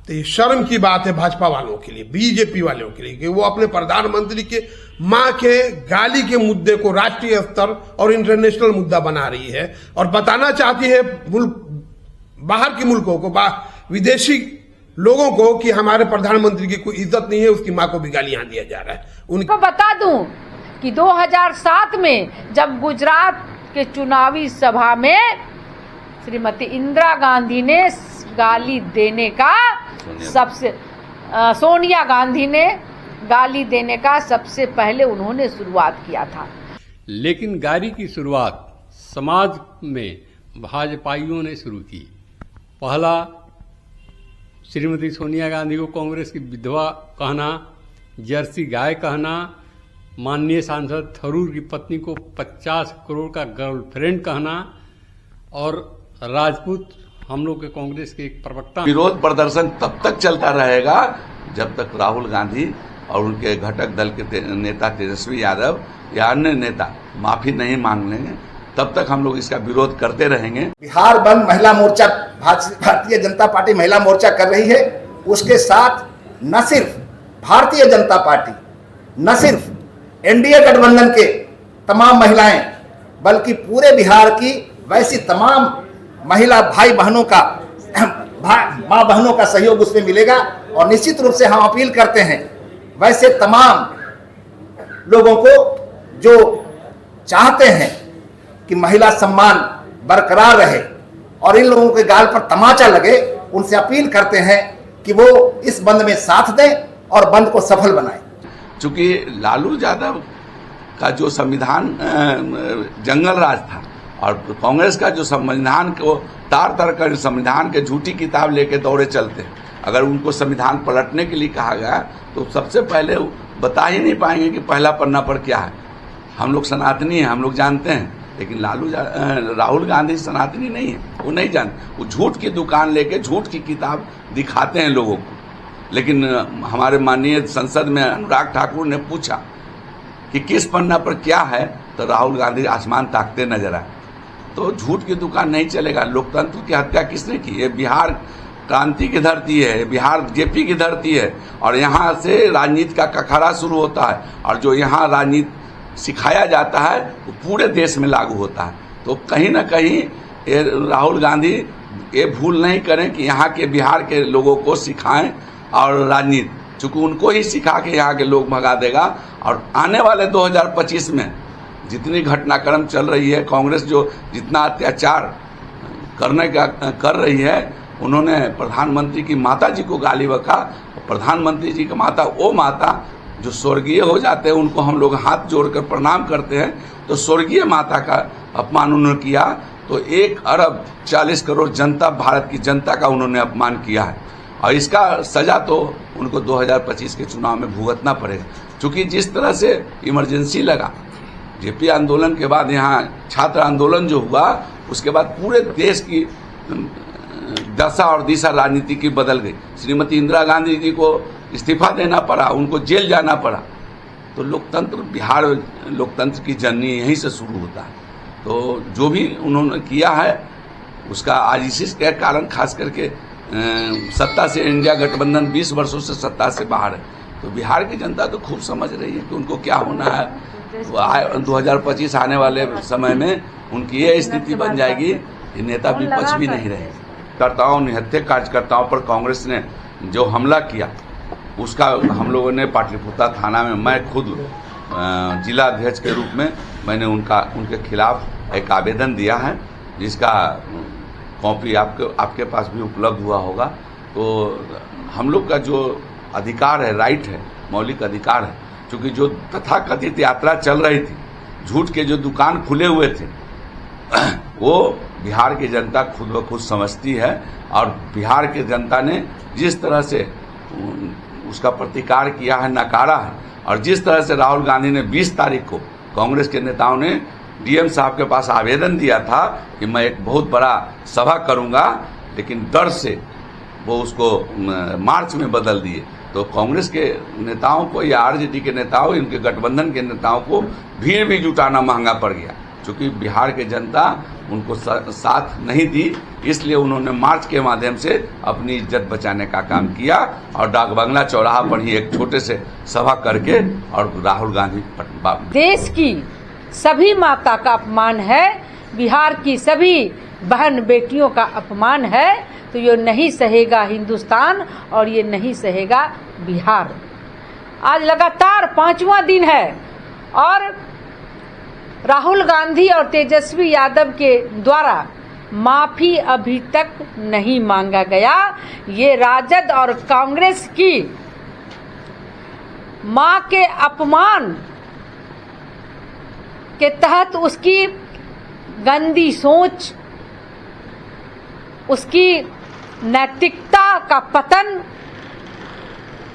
तो ये शर्म की बात है भाजपा वालों के लिए, बीजेपी वालों के लिए, कि वो अपने प्रधानमंत्री के मां के गाली के मुद्दे को राष्ट्रीय स्तर और इंटरनेशनल मुद्दा बना रही है और बताना चाहती है बाहर के मुल्कों को, विदेशी लोगों को कि हमारे प्रधानमंत्री की कोई इज्जत नहीं है, उसकी मां को भी गालियां दिया जा रहा है। उनको बता दूं कि 2007 में जब गुजरात के चुनावी सभा में श्रीमती इंदिरा गांधी ने गाली देने का सोनिया गांधी ने गाली देने का सबसे पहले उन्होंने शुरुआत किया था। लेकिन गाली की शुरुआत समाज में भाजपाइयों ने शुरू की। पहला, श्रीमती सोनिया गांधी को कांग्रेस की विधवा कहना, जर्सी गाय कहना, माननीय सांसद थरूर की पत्नी को 50 करोड़ का गर्लफ्रेंड कहना, और राजपूत हम लोग के कांग्रेस के एक प्रवक्ता। विरोध प्रदर्शन तब तक चलता रहेगा जब तक राहुल गांधी और उनके घटक दल के नेता तेजस्वी यादव या अन्य नेता माफी नहीं मांग लेंगे, तब तक हम लोग इसका विरोध करते रहेंगे। बिहार बंद महिला मोर्चा भारतीय जनता पार्टी महिला मोर्चा कर रही है। उसके साथ न सिर्फ भारतीय जनता पार्टी, न सिर्फ एनडीए गठबंधन के तमाम महिलाएं, बल्कि पूरे बिहार की वैसी तमाम महिला भाई बहनों का माँ बहनों का सहयोग उसमें मिलेगा। और निश्चित रूप से हम अपील करते हैं वैसे तमाम लोगों को जो चाहते हैं कि महिला सम्मान बरकरार रहे और इन लोगों के गाल पर तमाचा लगे, उनसे अपील करते हैं कि वो इस बंद में साथ दें और बंद को सफल बनाएं। चूंकि लालू यादव का जो संविधान जंगल राज था और कांग्रेस का जो संविधान को तार तार कर संविधान के झूठी किताब लेके दौड़े चलते हैं। अगर उनको संविधान पलटने के लिए कहा गया तो सबसे पहले बता ही नहीं पाएंगे कि पहला पन्ना पर क्या है। हम लोग सनातनी हैं, हम लोग जानते हैं, लेकिन राहुल गांधी सनातनी नहीं है, वो नहीं जानते। वो झूठ की दुकान लेके झूठ की किताब दिखाते हैं लोगों को। लेकिन हमारे माननीय संसद में अनुराग ठाकुर ने पूछा कि किस पन्ना पर क्या है, तो राहुल गांधी आसमान ताकते नजर आए। तो झूठ की दुकान नहीं चलेगा। लोकतंत्र की हत्या किसने की? ये बिहार क्रांति की धरती है, बिहार जेपी की धरती है और यहाँ से राजनीति का कखारा शुरू होता है और जो यहाँ राजनीति सिखाया जाता है वो पूरे देश में लागू होता है। तो कहीं ना कहीं राहुल गांधी ये भूल नहीं करें कि यहाँ के बिहार के लोगों को सिखाएं और राजनीति, चूंकि उनको ही सिखा के यहाँ के लोग भगा देगा। और आने वाले 2025 में जितनी घटनाक्रम चल रही है, कांग्रेस जो जितना अत्याचार करने का कर रही है, उन्होंने प्रधानमंत्री की माता जी को गाली बका। प्रधानमंत्री जी की माता वो माता जो स्वर्गीय हो जाते हैं, उनको हम लोग हाथ जोड़कर प्रणाम करते हैं, तो स्वर्गीय माता का अपमान उन्होंने किया। तो 1 अरब 40 करोड़ जनता, भारत की जनता का उन्होंने अपमान किया है और इसका सजा तो उनको 2025 के चुनाव में भुगतना पड़ेगा। क्योंकि जिस तरह से इमरजेंसी लगा जेपी आंदोलन के बाद, यहाँ छात्र आंदोलन जो हुआ, उसके बाद पूरे देश की दशा और दिशा राजनीति की बदल गई। श्रीमती इंदिरा गांधी जी को इस्तीफा देना पड़ा, उनको जेल जाना पड़ा। तो लोकतंत्र, बिहार लोकतंत्र की जर्नी यहीं से शुरू होता है। तो जो भी उन्होंने किया है उसका आज इसी के कारण खास करके सत्ता से इंडिया गठबंधन 20 वर्षों से सत्ता से बाहर है। तो बिहार की जनता तो खूब समझ रही है कि उनको क्या होना है। 2025 आने वाले समय में उनकी ये स्थिति बन जाएगी कि नेता विपक्ष भी नहीं रहेगा। कार्यकर्ताओं, निहत्थे कार्यकर्ताओं पर कांग्रेस ने जो हमला किया, उसका हम लोगों ने पाटलिपुत्र थाना में, मैं खुद जिला अध्यक्ष के रूप में मैंने उनके खिलाफ एक आवेदन दिया है, जिसका कॉपी आपके पास भी उपलब्ध हुआ होगा। तो हम लोग का जो अधिकार है, राइट है, मौलिक अधिकार है। क्योंकि जो तथाकथित यात्रा चल रही थी, झूठ के जो दुकान खुले हुए थे, वो बिहार की जनता खुद ब खुद समझती है। और बिहार की जनता ने जिस तरह से उसका प्रतिकार किया है, नकारा है, और जिस तरह से राहुल गांधी ने 20 तारीख को कांग्रेस के नेताओं ने डीएम साहब के पास आवेदन दिया था कि मैं एक बहुत बड़ा सभा करूंगा, लेकिन डर से वो उसको मार्च में बदल दिए। तो कांग्रेस के नेताओं को या आरजेडी के नेताओं, इनके गठबंधन के नेताओं को भीड़ भी जुटाना महंगा पड़ गया। चूंकि बिहार की जनता उनको साथ नहीं दी, इसलिए उन्होंने मार्च के माध्यम से अपनी इज्जत बचाने का काम किया और डाक बंगला चौराहा पर ही एक छोटे से सभा करके और राहुल गांधी देश की सभी माता का अपमान है, बिहार की सभी बहन बेटियों का अपमान है, तो ये नहीं सहेगा हिंदुस्तान और ये नहीं सहेगा बिहार। आज लगातार 5वां दिन है और राहुल गांधी और तेजस्वी यादव के द्वारा माफी अभी तक नहीं मांगा गया। ये राजद और कांग्रेस की मां के अपमान के तहत उसकी गंदी सोच, उसकी नैतिकता का पतन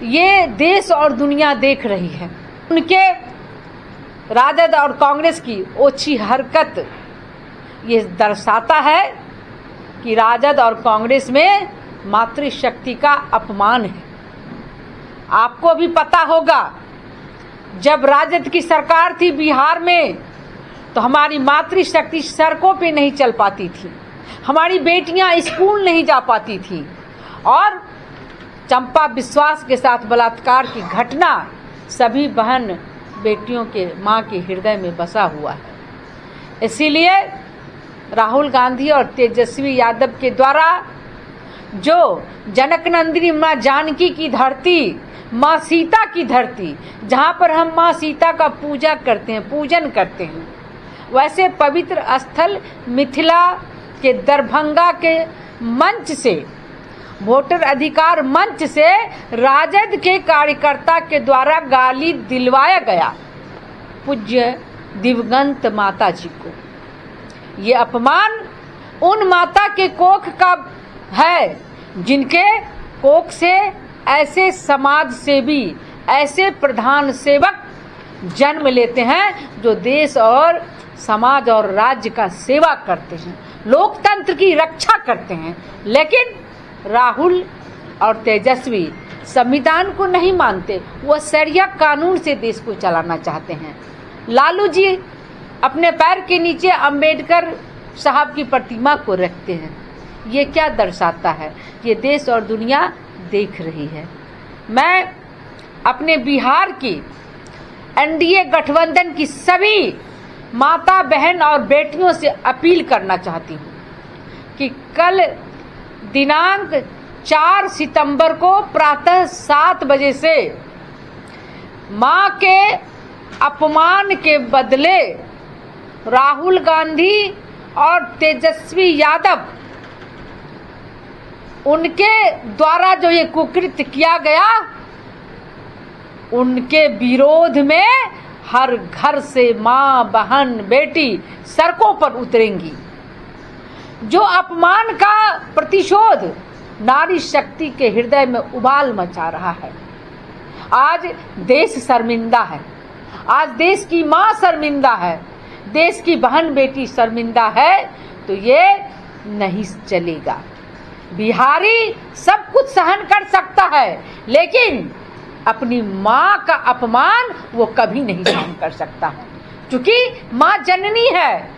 ये देश और दुनिया देख रही है। उनके राजद और कांग्रेस की ओछी हरकत ये दर्शाता है कि राजद और कांग्रेस में मातृशक्ति का अपमान है। आपको भी पता होगा, जब राजद की सरकार थी बिहार में तो हमारी मातृशक्ति सड़कों पे नहीं चल पाती थी, हमारी बेटियां स्कूल नहीं जा पाती थी और चंपा विश्वास के साथ बलात्कार की घटना सभी बहन बेटियों के मां के हृदय में बसा हुआ है। इसीलिए राहुल गांधी और तेजस्वी यादव के द्वारा जो जनक नंदिनी मां जानकी की धरती, मां सीता की धरती, जहां पर हम मां सीता का पूजा करते हैं, पूजन करते हैं, वैसे पवित्र स्थल मिथिला के दरभंगा के मंच से, वोटर अधिकार मंच से राजद के कार्यकर्ता के द्वारा गाली दिलवाया गया पूज्य दिवंगत माता जी को। ये अपमान उन माता के कोख का है जिनके कोख से ऐसे समाज सेवी, ऐसे प्रधान सेवक जन्म लेते हैं जो देश और समाज और राज्य का सेवा करते हैं, लोकतंत्र की रक्षा करते हैं। लेकिन राहुल और तेजस्वी संविधान को नहीं मानते, वो शरिया कानून से देश को चलाना चाहते हैं। लालू जी अपने पैर के नीचे अंबेडकर साहब की प्रतिमा को रखते हैं। ये क्या दर्शाता है? ये देश और दुनिया देख रही है। मैं अपने बिहार की एनडीए गठबंधन की सभी माता बहन और बेटियों से अपील करना चाहती हूँ कि कल दिनांक 4 सितंबर को प्रातः 7 बजे से मां के अपमान के बदले राहुल गांधी और तेजस्वी यादव, उनके द्वारा जो ये कुकृत्य किया गया, उनके विरोध में हर घर से मां, बहन, बेटी सड़कों पर उतरेंगी। जो अपमान का प्रतिशोध नारी शक्ति के हृदय में उबाल मचा रहा है। आज देश शर्मिंदा है, आज देश की मां शर्मिंदा है, देश की बहन बेटी शर्मिंदा है, तो ये नहीं चलेगा। बिहारी सब कुछ सहन कर सकता है, लेकिन अपनी मां का अपमान वो कभी नहीं सहन कर सकता, क्योंकि मां जननी है,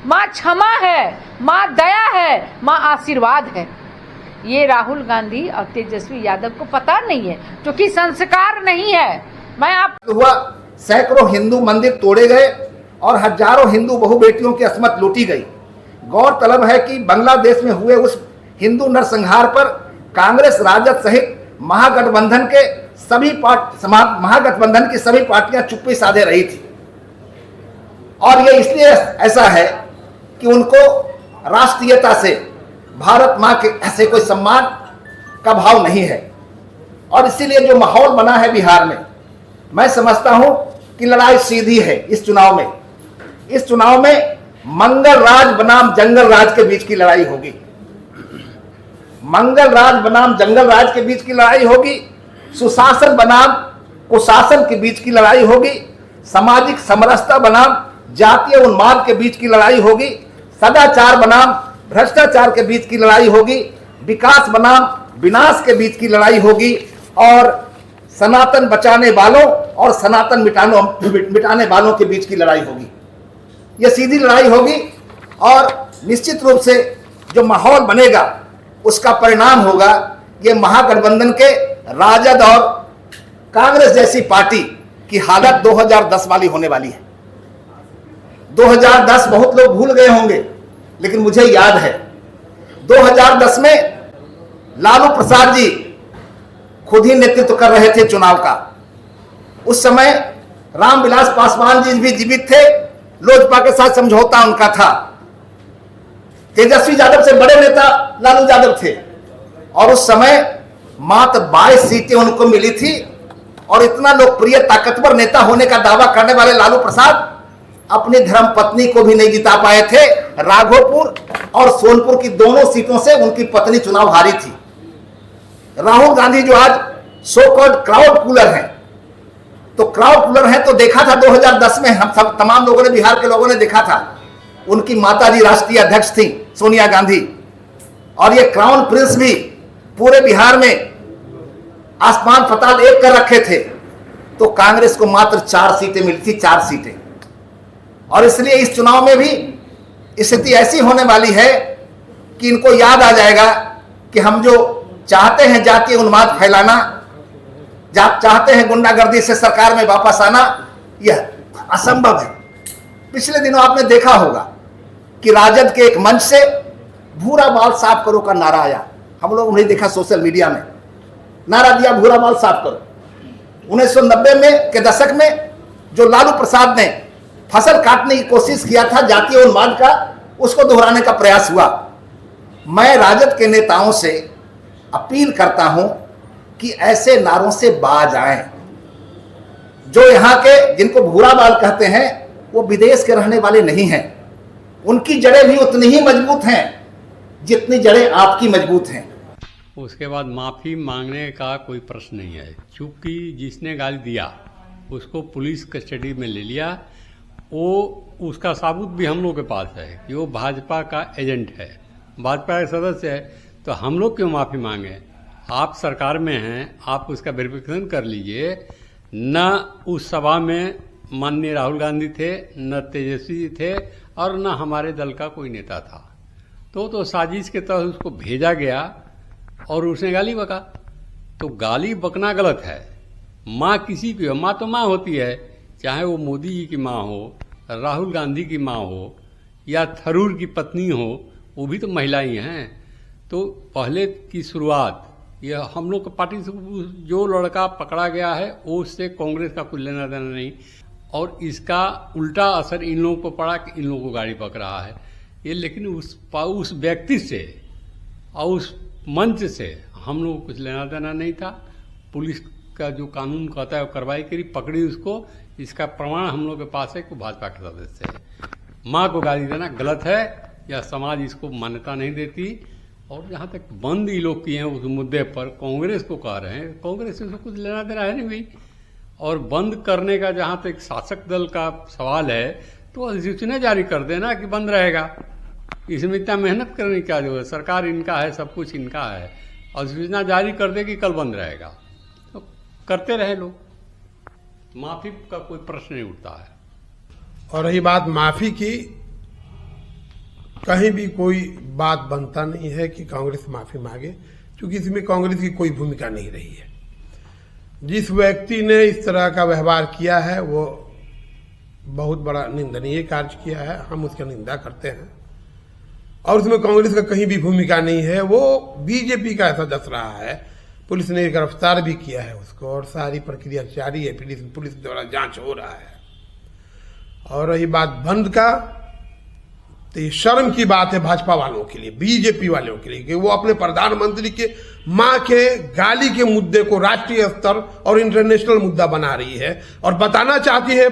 मां क्षमा है, मां दया है, मां आशीर्वाद है। ये राहुल गांधी और तेजस्वी यादव को पता नहीं है, क्योंकि संस्कार नहीं है। मैं आप हुआ सैकड़ों हिंदू मंदिर तोड़े गए और हजारों हिंदू बहु बेटियों की अस्मत लूटी गई। गौरतलब है कि बांग्लादेश में हुए उस हिंदू नरसंहार पर कांग्रेस, राजद सहित महागठबंधन की सभी पार्टियां चुप्पी साधे रही थी। और ये इसलिए ऐसा है कि उनको राष्ट्रीयता से, भारत मां के ऐसे कोई सम्मान का भाव नहीं है। और इसीलिए जो माहौल बना है बिहार में, मैं समझता हूं कि लड़ाई सीधी है। इस चुनाव में मंगल राज बनाम जंगल राज के बीच की लड़ाई होगी। मंगल राज बनाम जंगल राज के बीच की लड़ाई होगी, सुशासन बनाम कुशासन के बीच की लड़ाई होगी, सामाजिक समरसता बनाम जातीय उन्माद के बीच की लड़ाई होगी, सदाचार बनाम भ्रष्टाचार के बीच की लड़ाई होगी, विकास बनाम विनाश के बीच की लड़ाई होगी, और सनातन बचाने वालों और सनातन मिटाने वालों के बीच की लड़ाई होगी। ये सीधी लड़ाई होगी और निश्चित रूप से जो माहौल बनेगा उसका परिणाम होगा ये महागठबंधन के राजद और कांग्रेस जैसी पार्टी की हालत 2010 वाली होने वाली है। 2010 बहुत लोग भूल गए होंगे, लेकिन मुझे याद है 2010 में लालू प्रसाद जी खुद ही नेतृत्व कर रहे थे चुनाव का। उस समय रामविलास पासवान जी भी जीवित थे, लोजपा के साथ समझौता उनका था। तेजस्वी यादव से बड़े नेता लालू यादव थे और उस समय मात्र 22 सीटें उनको मिली थी और इतना लोकप्रिय ताकतवर नेता होने का दावा करने वाले लालू प्रसाद अपनी धर्मपत्नी को भी नहीं जिता पाए थे। राघोपुर और सोनपुर की दोनों सीटों से उनकी पत्नी चुनाव हारी थी। राहुल गांधी जो आज सो कॉल्ड क्राउड पुलर हैं, तो क्राउड पुलर हैं तो देखा था 2010 में हम सब तमाम लोगों ने, बिहार के लोगों ने देखा था, उनकी माताजी राष्ट्रीय अध्यक्ष थी सोनिया गांधी और ये क्राउन प्रिंस भी पूरे बिहार में आसमान पताल एक कर रखे थे। तो कांग्रेस को मात्र 4 सीटें मिली थी, 4 सीटें। और इसलिए इस चुनाव में भी स्थिति ऐसी होने वाली है कि इनको याद आ जाएगा कि हम जो चाहते हैं जातीय उन्माद फैलाना, चाहते हैं गुंडागर्दी से सरकार में वापस आना, यह असंभव है। पिछले दिनों आपने देखा होगा कि राजद के एक मंच से भूरा बाल साफ करो का नारा आया। हम लोग उन्हें देखा सोशल मीडिया में, नारा दिया भूरा बाल साफ करो। 1990 में के दशक में जो लालू प्रसाद ने फसल काटने की कोशिश किया था जातीय उन्माद का, उसको दोहराने का प्रयास हुआ। मैं राजद के नेताओं से अपील करता हूं कि ऐसे नारों से बाज आएं। जो यहां के जिनको भूरा बाल कहते हैं वो विदेश के रहने वाले नहीं हैं, उनकी जड़ें भी उतनी ही मजबूत हैं जितनी जड़ें आपकी मजबूत हैं। उसके बाद माफ़ी मांगने का कोई प्रश्न नहीं है, चूंकि जिसने गाली दिया उसको पुलिस कस्टडी में ले लिया। वो उसका सबूत भी हम लोग के पास है कि वो भाजपा का एजेंट है, भाजपा के सदस्य है। तो हम लोग क्यों माफ़ी मांगे? आप सरकार में हैं, आप उसका वेरिफिकेशन कर लीजिए। न उस सभा में माननीय राहुल गांधी थे, न तेजस्वी थे और न हमारे दल का कोई नेता था। तो साजिश के तहत उसको भेजा गया और उसने गाली बका। तो गाली बकना गलत है। माँ किसी की हो, माँ तो माँ होती है, चाहे वो मोदी जी की माँ हो, राहुल गांधी की माँ हो या थरूर की पत्नी हो, वो भी तो महिलाएं हैं। तो पहले की शुरुआत ये हम लोग पार्टी से जो लड़का पकड़ा गया है वो उससे कांग्रेस का कुछ लेना देना नहीं, और इसका उल्टा असर इन लोगों को पड़ा कि इन लोगों को गाड़ी पक रहा है ये। लेकिन उस व्यक्ति से और उस मंच से हम लोगों को कुछ लेना देना नहीं था। पुलिस का जो कानून कहता है वो कार्रवाई करी, पकड़ी उसको। इसका प्रमाण हम लोग के पास है कि भाजपा के सदस्य है। माँ को गाली देना गलत है, या समाज इसको मान्यता नहीं देती। और जहाँ तक बंद ही लोग किए हैं उस मुद्दे पर, कांग्रेस को कह रहे हैं, कांग्रेस से कुछ लेना देना है नहीं भाई। और बंद करने का जहाँ तक शासक दल का सवाल है तो अधिसूचना जारी कर देना कि बंद रहेगा। इसमें इतना मेहनत करने की क्या जरूरत है? सरकार इनका है, सब कुछ इनका है, अधिसूचना जारी कर दे कि कल बंद रहेगा, तो करते रहे लोग। माफी का कोई प्रश्न नहीं उठता है। और रही बात माफी की, कहीं भी कोई बात बनता नहीं है कि कांग्रेस माफी मांगे, क्योंकि इसमें कांग्रेस की कोई भूमिका नहीं रही है। जिस व्यक्ति ने इस तरह का व्यवहार किया है वो बहुत बड़ा निंदनीय कार्य किया है, हम उसकी निंदा करते हैं। और उसमें कांग्रेस का कहीं भी भूमिका नहीं है, वो बीजेपी का ऐसा दस रहा है। पुलिस ने गिरफ्तार भी किया है उसको और सारी प्रक्रिया जारी है, पुलिस द्वारा जांच हो रहा है। और रही बात बंद का, तो ये शर्म की बात है भाजपा वालों के लिए, बीजेपी वालों के लिए, कि वो अपने प्रधानमंत्री के मां के गाली के मुद्दे को राष्ट्रीय स्तर और इंटरनेशनल मुद्दा बना रही है और बताना चाहती है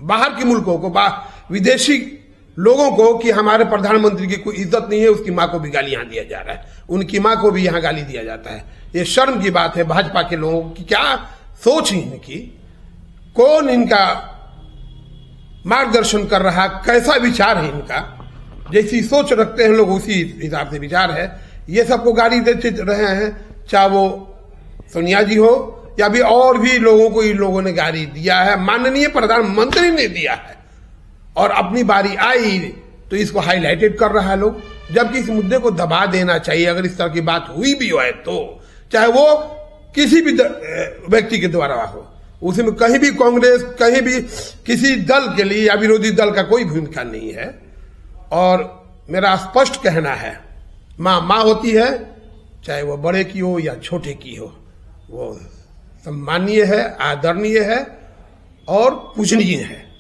बाहर के मुल्कों को, विदेशी लोगों को कि हमारे प्रधानमंत्री की कोई इज्जत नहीं है, उसकी मां को भी गाली यहां दिया जा रहा है, उनकी मां को भी यहां गाली दिया जाता है। ये शर्म की बात है भाजपा के लोगों की। क्या सोच है इनकी? कौन इनका मार्गदर्शन कर रहा, कैसा विचार है इनका? जैसी सोच रखते हैं लोग उसी हिसाब से विचार है। ये सबको गाली देते रहे हैं, चाहे वो सोनिया जी हो या भी और भी लोगों को इन लोगों ने गाली दिया है। माननीय प्रधानमंत्री ने दिया है और अपनी बारी आई तो इसको हाईलाइटेड कर रहा है लोग, जबकि इस मुद्दे को दबा देना चाहिए। अगर इस तरह की बात हुई भी है तो चाहे वो किसी भी व्यक्ति के द्वारा हो, उसमें कहीं भी कांग्रेस, कहीं भी किसी दल के लिए या विरोधी दल का कोई भूमिका नहीं है। और मेरा स्पष्ट कहना है, माँ माँ होती है, चाहे वो बड़े की हो या छोटे की हो, वो सम्मानीय है, आदरणीय है और पूजनीय है।